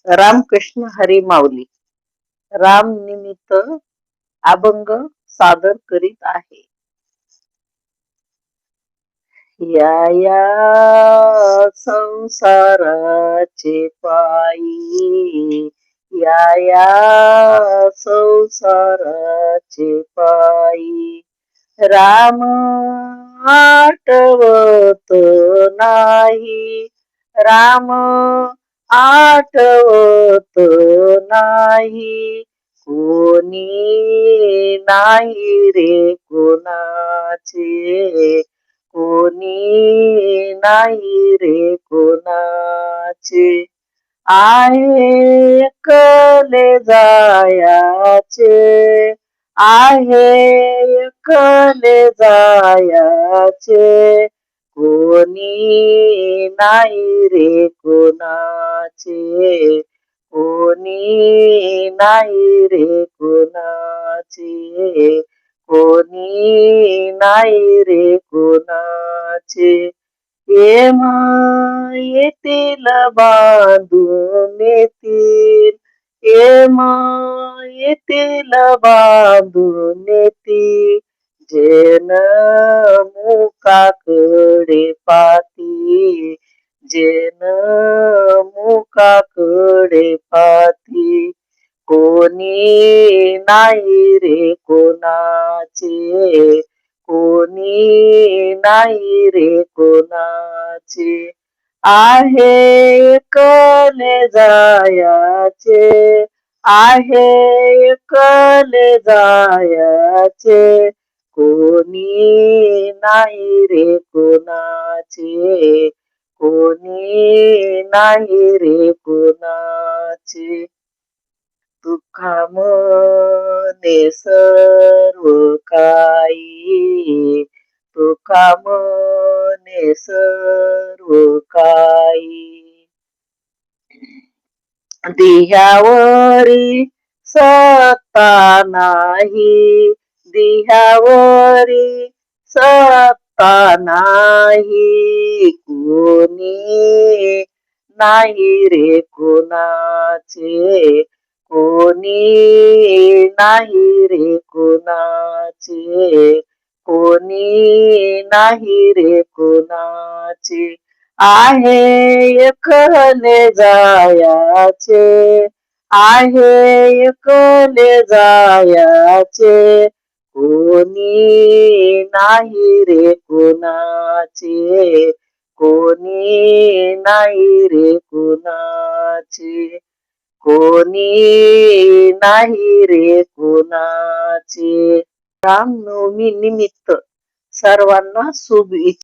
रामकृष्ण हरी माऊली राम निमित्त अभंग सादर करीत आहे. या संसाराचे पायी, या संसाराचे पायी, राम आठवत नाही, राम आठवत नाही, कोणी नाही रे कोणाचे, कोणी नाही रे कोणाचे, आहे एकले जायाचे, आहे एकले जायाचे, कोणी नाही रे कोणाचे, कोणी नाही रे कोणाचे, कोणी नाही रे कोणाचे. येतील बांधून येतील, येतील बांधून येतील, जेन मुखाकडे पाती, जेन मुखाकडे पाती, कोणी नाही रे कोणाचे, कोणी नाही रे कोणाचे, आहे एकले जायाचे, आहे एकले जायाचे, कोणी नाही रे कोणाचे, कोणी नाही रे कोणाचे. दुःखा मने सर्व काही, दुःखा मने सर्व काही, देहावरी सत्ता नाही, देहावरी सत्ता नाही, कोणी नाही रे कोणाचे, कोणी नाही रे कोणाचे, कोणी नाही रे कोणाचे, आहे एकले जायाचे, आहे एकले जायाचे, कोणी नाही रे कोणाचे, कोणी नाही रे कोणाचे, कोणी नाही रे कोणाचे. रामनवमी निमित्त सर्वांना शुभ